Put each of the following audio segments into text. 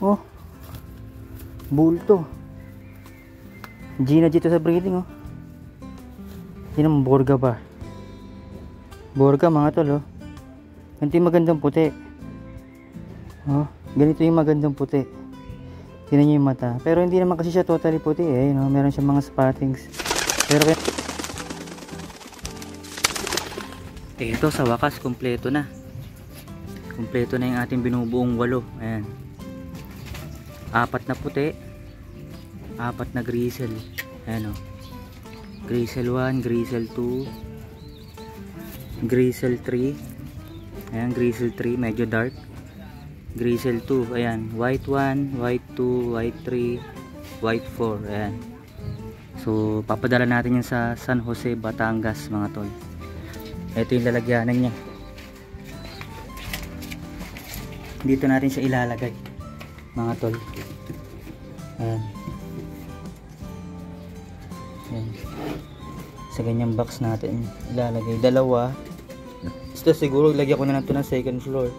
Oh, bulto. Gina dito sa breeding oh. Yan ang Borga ba? Borga mga tol oh. Ganito yung magandang puti. Oh, ganito yung magandang puti. Tingnan nyo yung mata. Pero hindi naman kasi siya totally puti eh. No? Meron siya mga spottings. Pero ito sa wakas, kompleto na. Kompleto na yung ating binubuong 8. Ayan. 4 na puti. 4 na grizzle. Ayan o. Grizzle 1, grizzle 2. Grizzle 3. Ayan, grizzle 3. Medyo dark. Grizzle 2, ayan, white 1, white 2, white 3, white 4, ayan. So papadala natin yan sa San Jose, Batangas mga tol. Ito yung lalagyanan niya. Dito natin siya ilalagay mga tol. Ayan. Ayan. Sa ganyang box natin ilalagay. Dalawa. Ito siguro lagyan ko na lang ito ng second floor.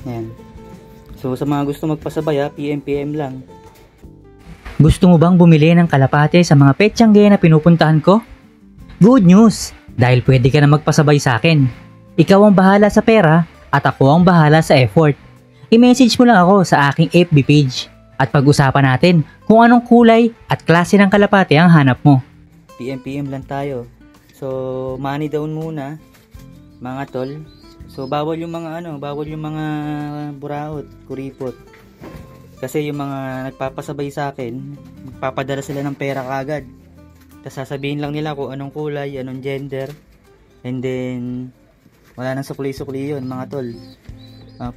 Ayan. So sa mga gusto magpasabay PM lang. Gusto mo bang bumili ng kalapate sa mga petsangge na pinupuntahan ko? Good news! Dahil pwede ka na magpasabay sa akin. Ikaw ang bahala sa pera at ako ang bahala sa effort. I-message mo lang ako sa aking FB page at pag-usapan natin kung anong kulay at klase ng kalapate ang hanap mo. PM lang tayo. So money down muna mga tol. So bawal yung mga buraot, kuripot. Kasi yung mga nagpapasabay sa akin, magpapadala sila ng pera kagad. Tapos sasabihin lang nila kung anong kulay, anong gender. And then wala nang sukli-sukli yun mga tol.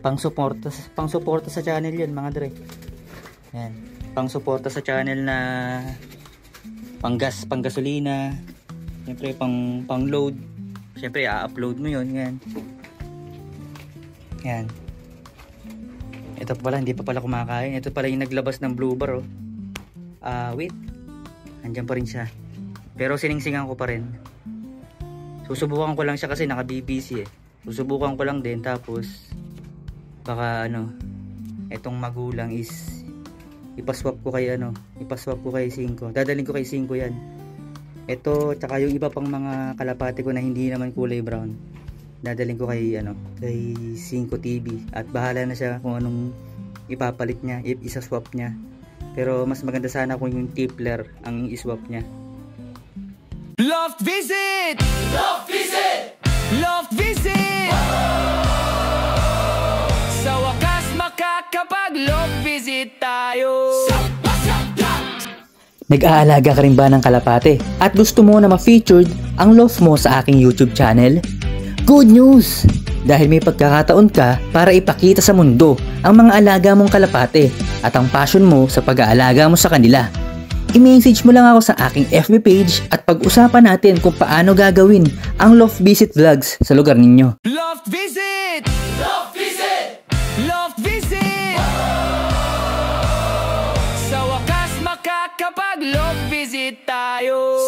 Pang-suporta sa channel yun mga dre. Yan. Pang-suporta sa channel na panggas, panggasolina. Siyempre pang-load. Siyempre i-upload mo yun. Yan. Yan. Ito pala, hindi pa pala kumakain. Ito pala yung naglabas ng blue bar oh. Wait. Andyan pa rin siya. Pero siningsingan ko pa rin. Susubukan ko lang siya kasi naka-BBC eh. Susubukan ko lang din tapos baka etong magulang is ipaswap ko kay 5. Dadalhin ko kay 5 yan. Ito tsaka yung iba pang mga kalapate ko na hindi naman kulay brown. Dadalhin ko kay 5 TV at bahala na siya kung anong ipapalit niya, if isa-swap niya. Pero mas maganda sana kung yung tipler ang i-swap niya. Love visit! Love visit! Love visit! Sa wakas makakapag-love visit tayo. Nag-aalaga ka rin ba ng kalapate at gusto mo na ma-featured ang love mo sa aking YouTube channel? Good news! Dahil may pagkakataon ka para ipakita sa mundo ang mga alaga mong kalapate at ang passion mo sa pag-aalaga mo sa kanila. I-message mo lang ako sa aking FB page at pag-usapan natin kung paano gagawin ang Love Visit Vlogs sa lugar ninyo. Love visit! Love visit! Love visit! Sa wakas makakapag-love visit tayo.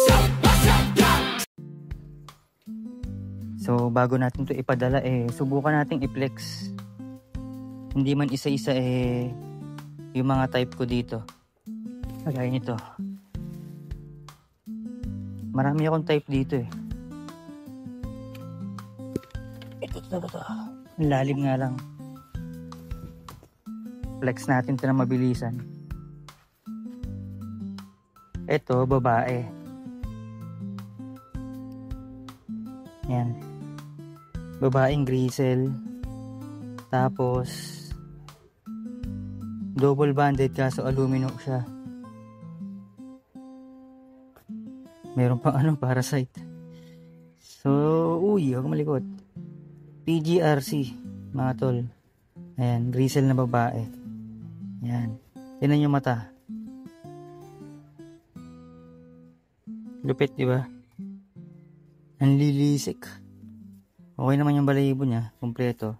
So bago natin to ipadala subukan nating i-flex. Hindi man isa-isa yung mga type ko dito. Kagaya nito. Marami akong type dito Ito. Ang lalim nga lang. Flex natin to na mabilisan. Ito, babae. Yan. Babaeng grizzle. Tapos double banded kaso aluminum siya. Meron pang parasite. So, huwag malikot. PGRC mga tol. Ayan, grizzle na babae. Ayan. Tingnan yung mata. Lupit, di ba? Ang lilisik. Okay naman yung balahibo niya, kompleto.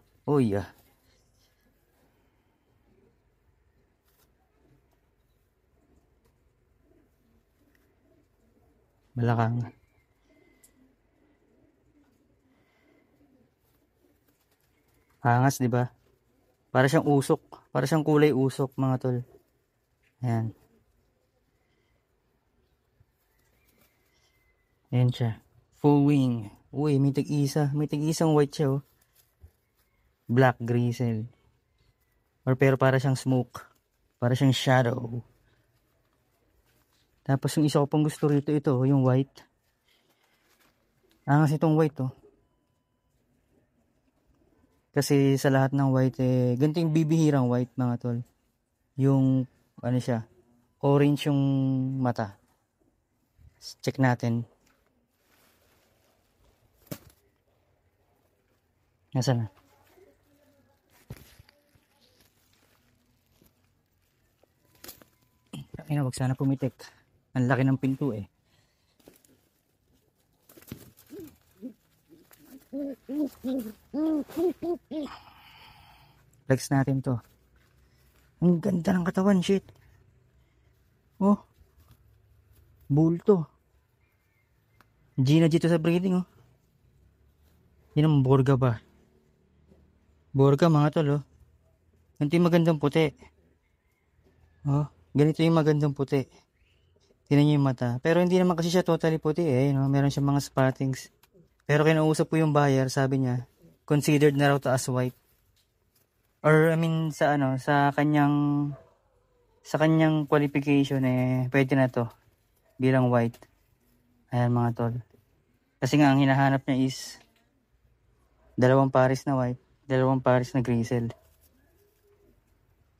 Balakang. Angas, di ba? Para siyang usok. Para siyang kulay usok, mga tol. Ayan. Ayan siya. Full wing. Uy, may tig-isa. May tig-isang white siya, oh. Black grizzle. Or pero para siyang smoke. Para siyang shadow. Tapos yung isa ko pang gusto rito, ito, yung white. Angas itong white, oh. Kasi sa lahat ng white, ganito yung bibihirang white, mga tol. Yung, ano siya, orange yung mata. Check natin. Nasaan na? Ay na, wag sana pumitik. Ang laki ng pinto eh. Flex natin to. Ang ganda ng katawan, shit. Oh. Bulto. Gina dito sa breeding, oh. Yan ang Borga ba? Borga, mga tol, oh. Ganito yung magandang puti. Oh, ganito yung magandang puti. Tingnan nyo yung mata. Pero hindi naman kasi siya totally puti, eh. No? Meron siya mga spottings. Pero kinausap ko yung buyer, sabi niya, considered na raw to as white. Or I mean sa ano, sa kanyang qualification, pwede na to bilang white. Ayan, mga tol. Kasi nga ang hinahanap niya is dalawang pares na white, dalawang pares na grizzle.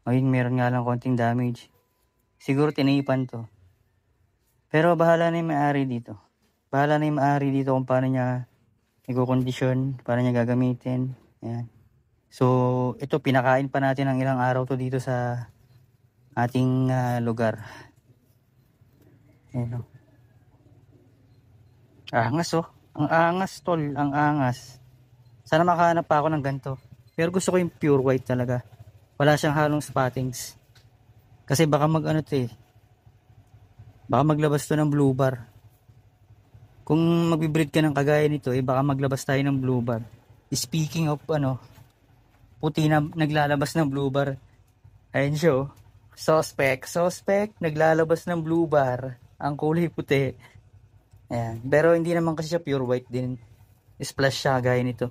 Ayun, meron nga lang konting damage. Siguro tinipan to. Pero bahala na yung may-ari dito. Bahala na yung may-ari dito kung paano niya i-kondisyon, paano niya gagamitin. Ayan. So, ito, pinakain pa natin ng ilang araw to dito sa ating lugar. Ayan, oh. Angas, oh. Ang angas, tol. Ang angas. Sana makahanap pa ako ng ganito. Pero gusto ko yung pure white talaga. Wala siyang halong spottings. Kasi baka mag-ano to, baka maglabas to ng blue bar. Kung magbibreed ka ng kagaya nito, baka maglabas tayo ng blue bar. Speaking of puti na naglalabas ng blue bar. Ayun siya, oh. Suspect, naglalabas ng blue bar. Ang kulay puti. Ayan. Pero hindi naman kasi siya pure white din. Splash siya, gaya nito.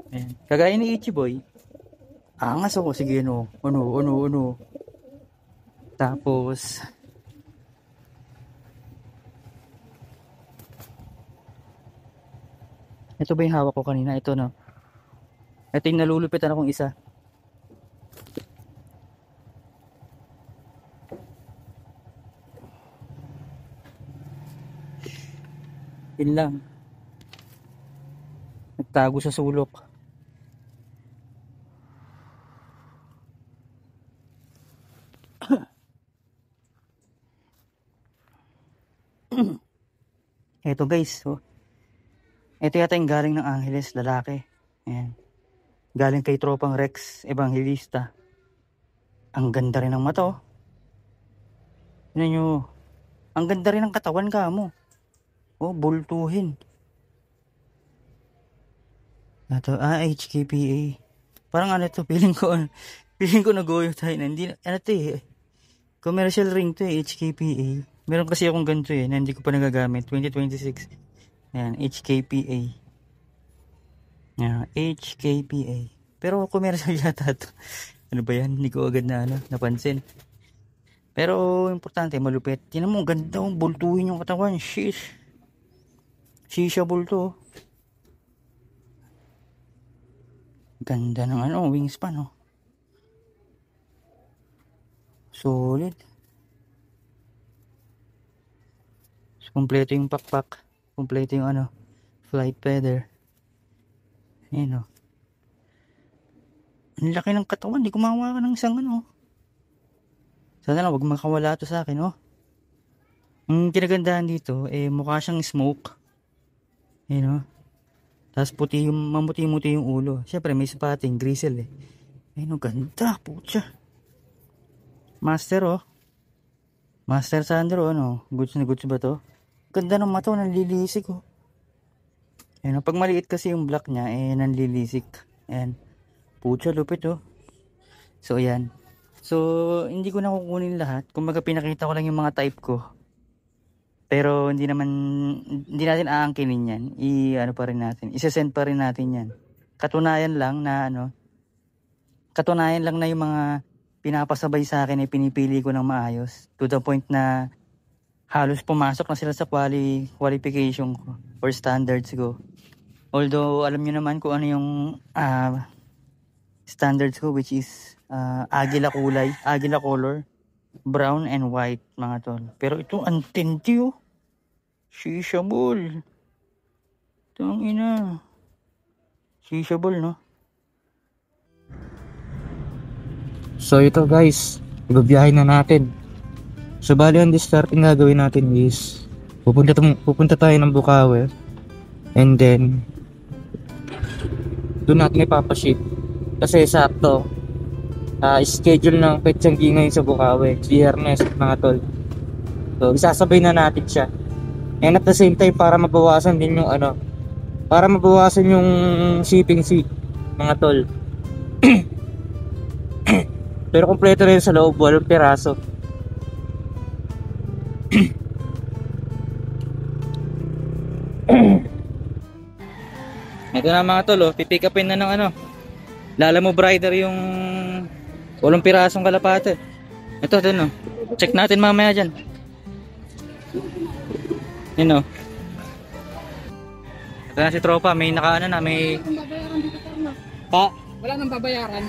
Ayan. Kagaya ni Ichiboy. Angas ako. Sige, ano. Tapos, ito ba yung hawak ko kanina? Ito, no? Ito yung nalulupitan akong isa. Yun lang. Nagtago sa sulok. Eto guys, oh. Ito yata yung galing ng Angeles, lalaki. Ayan. Galing kay Tropang Rex Evangelista. Ang ganda rin ng mata, oh. Tignan nyo. Ang ganda rin ng katawan ka mo. Oh, bultuhin. Ito, HKPA. Parang ano to, feeling ko nag-goyo tayo na. Hindi, ano to commercial ring to HKPA. Meron kasi akong ganito na hindi ko pa nagagamit. 2026. Ayan, HKPA. Ayan, HKPA. Pero commercial yata to. Ano ba yan? Hindi ko agad na napansin. Pero importante, malupit. Tingnan mo, ganda ang bultuhin yung katawan. Sheesh. Shisha bulto. Ganda ng wingspan, oh. Solid. So, kompleto yung pakpak. Kompleto yung flight feather. Ayan, oh. Ang laki ng katawan. Hindi ko mahawakan ng isang Sana lang, wag makawala to sa akin, oh. Ang kinagandahan dito, mukha siyang smoke. Ayan, oh. Tapos mamuti-muti yung ulo. Siyempre, may spotting, grizzle, Ayan, oh, ganda, putya. Master, oh. Master Sandro, goods na goods ba to? Ganda ng mata, nanlilisik, oh. Ayan, pag maliit kasi yung black niya, nanlilisik. Ayan. Pucha, lupit oh. So ayan. So hindi ko na kukunin lahat. Kumbaga pinakita ko lang yung mga type ko. Pero hindi natin aangkinin yan. Ano pa rin natin. Isesend pa rin natin yan. Katunayan lang na yung mga pinapasabay sa akin ay pinipili ko ng maayos. To the point na halos pumasok na sila sa qualification ko or standards ko. Although alam niyo naman kung ano yung standards ko, which is agila color, brown and white mga tol. Pero ito ang tindi oh. Shisha ball. Tang ina. Shisha ball no. So ito guys, ibibiyahin na natin. So bali ang starting gagawin natin is pupunta tayo ng Bukawi. And then doon natin ipapaship. Kasi sakto schedule ng Petsanggi ngayon sa Bukawi, Biyernes mga tol. So isasabay na natin siya. And at the same time para mabawasan din yung yung shipping fee mga tol. Pero kompleto rin sa loob, walang piraso. Ito na mga tol oh, pipick upin na ng Lala mo brider yung walang pirasong kalapate. Ito din oh. Check natin mamaya dyan. Yun oh. Ito na si tropa, may may pa. Wala nang babayaran.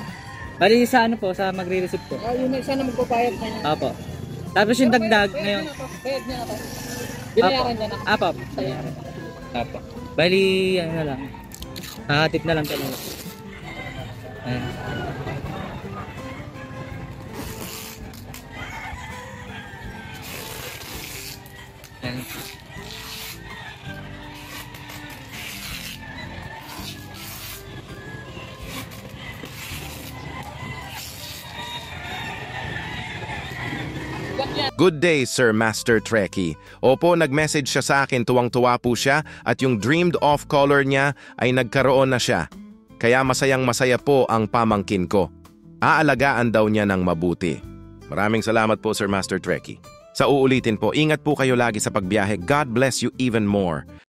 Bali sa sa magre-receive ko. Yun na sana magbabayad na yun. Apo. Tapos yung dagdag ngayon. Bayad niya na to. Binayaran niya na. Apo. Apo. Bali na lang. Hahatid na lang talaga. Ayan. Ayan. Good day, Sir Master Trekkie. Opo, nag-message siya sa akin, tuwang-tuwa po siya at yung dreamed off color niya ay nagkaroon na siya. Kaya masayang-masaya po ang pamangkin ko. Aalagaan daw niya ng mabuti. Maraming salamat po, Sir Master Trekkie. Sa uulitin po, ingat po kayo lagi sa pagbiyahe. God bless you even more.